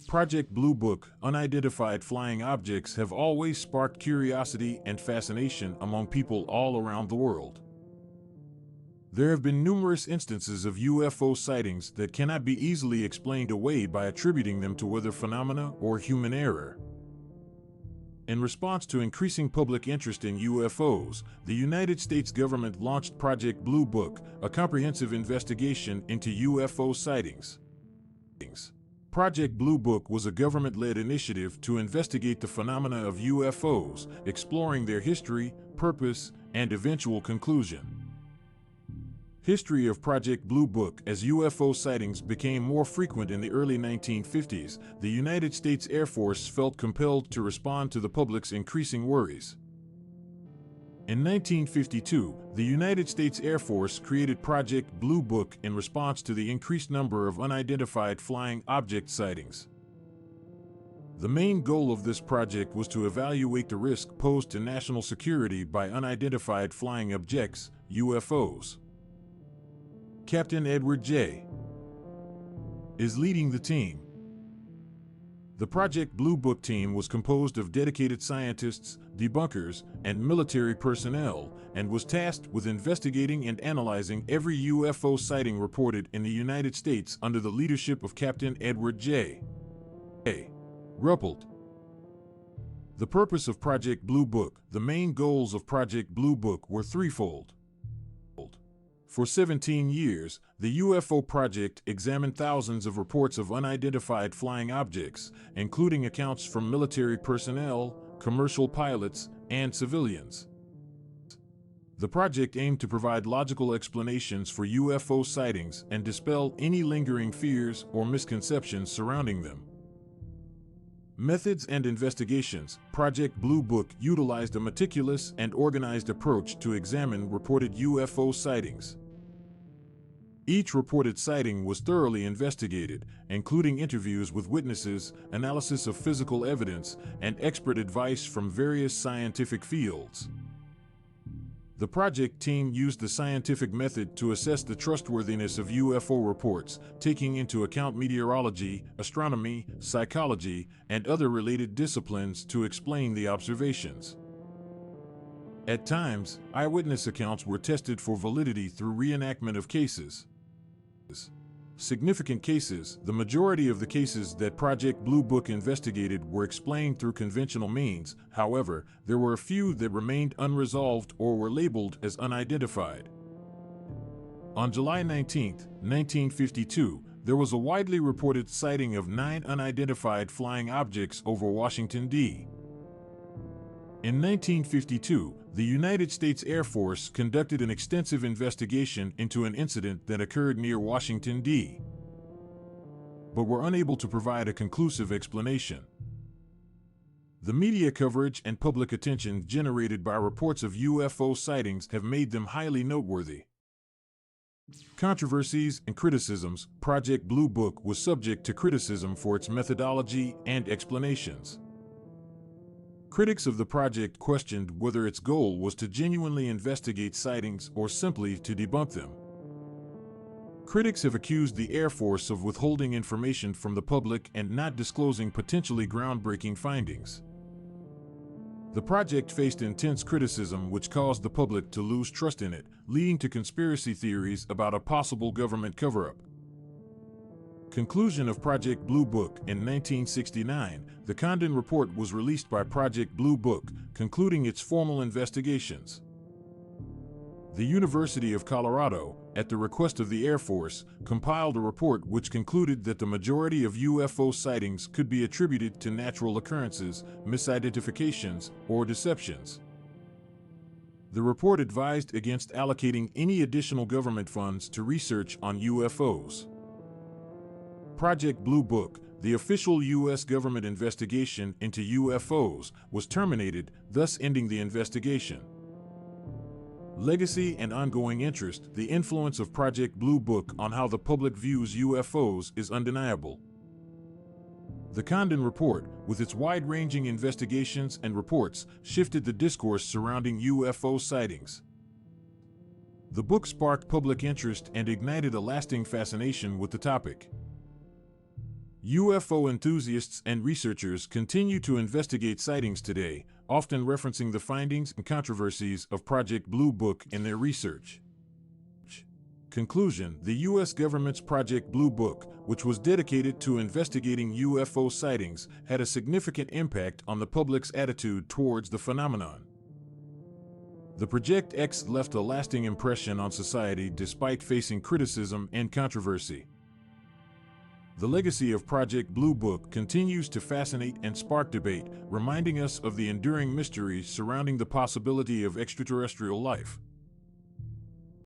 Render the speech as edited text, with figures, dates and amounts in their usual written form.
Project Blue Book, Unidentified Flying Objects have always sparked curiosity and fascination among people all around the world. There have been numerous instances of UFO sightings that cannot be easily explained away by attributing them to weather phenomena or human error. In response to increasing public interest in UFOs, the United States government launched Project Blue Book, a comprehensive investigation into UFO sightings. Project Blue Book was a government-led initiative to investigate the phenomena of UFOs, exploring their history, purpose, and eventual conclusion. History of Project Blue Book. As UFO sightings became more frequent in the early 1950s, the United States Air Force felt compelled to respond to the public's increasing worries. In 1952, the United States Air Force created Project Blue Book in response to the increased number of unidentified flying object sightings. The main goal of this project was to evaluate the risk posed to national security by unidentified flying objects, UFOs. Captain Edward J. is leading the team. The Project Blue Book team was composed of dedicated scientists, debunkers, and military personnel, and was tasked with investigating and analyzing every UFO sighting reported in the United States under the leadership of Captain Edward J. Ruppelt. The purpose of Project Blue Book. The main goals of Project Blue Book were threefold. For 17 years, the UFO project examined thousands of reports of unidentified flying objects, including accounts from military personnel, commercial pilots, and civilians. The project aimed to provide logical explanations for UFO sightings and dispel any lingering fears or misconceptions surrounding them. Methods and investigations. Project Blue Book utilized a meticulous and organized approach to examine reported UFO sightings. Each reported sighting was thoroughly investigated, including interviews with witnesses, analysis of physical evidence, and expert advice from various scientific fields. The project team used the scientific method to assess the trustworthiness of UFO reports, taking into account meteorology, astronomy, psychology, and other related disciplines to explain the observations. At times, eyewitness accounts were tested for validity through reenactment of cases. Significant cases. The majority of the cases that Project Blue Book investigated were explained through conventional means. However, there were a few that remained unresolved or were labeled as unidentified. On July 19, 1952, there was a widely reported sighting of 9 unidentified flying objects over Washington, D.C. In 1952, the United States Air Force conducted an extensive investigation into an incident that occurred near Washington, D.C., but were unable to provide a conclusive explanation. The media coverage and public attention generated by reports of UFO sightings have made them highly noteworthy. Controversies and criticisms. Project Blue Book was subject to criticism for its methodology and explanations. Critics of the project questioned whether its goal was to genuinely investigate sightings or simply to debunk them. Critics have accused the Air Force of withholding information from the public and not disclosing potentially groundbreaking findings. The project faced intense criticism, which caused the public to lose trust in it, leading to conspiracy theories about a possible government cover-up. Conclusion of Project Blue Book. In 1969, the Condon Report was released by Project Blue Book, concluding its formal investigations. The University of Colorado, at the request of the Air Force, compiled a report which concluded that the majority of UFO sightings could be attributed to natural occurrences, misidentifications, or deceptions. The report advised against allocating any additional government funds to research on UFOs. Project Blue Book, the official U.S. government investigation into UFOs, was terminated, thus ending the investigation. Legacy and ongoing interest. The influence of Project Blue Book on how the public views UFOs is undeniable. The Condon Report, with its wide-ranging investigations and reports, shifted the discourse surrounding UFO sightings. The book sparked public interest and ignited a lasting fascination with the topic. UFO enthusiasts and researchers continue to investigate sightings today, often referencing the findings and controversies of Project Blue Book in their research. Conclusion: the U.S. government's Project Blue Book, which was dedicated to investigating UFO sightings, had a significant impact on the public's attitude towards the phenomenon. The Project X left a lasting impression on society despite facing criticism and controversy. The legacy of Project Blue Book continues to fascinate and spark debate, reminding us of the enduring mysteries surrounding the possibility of extraterrestrial life.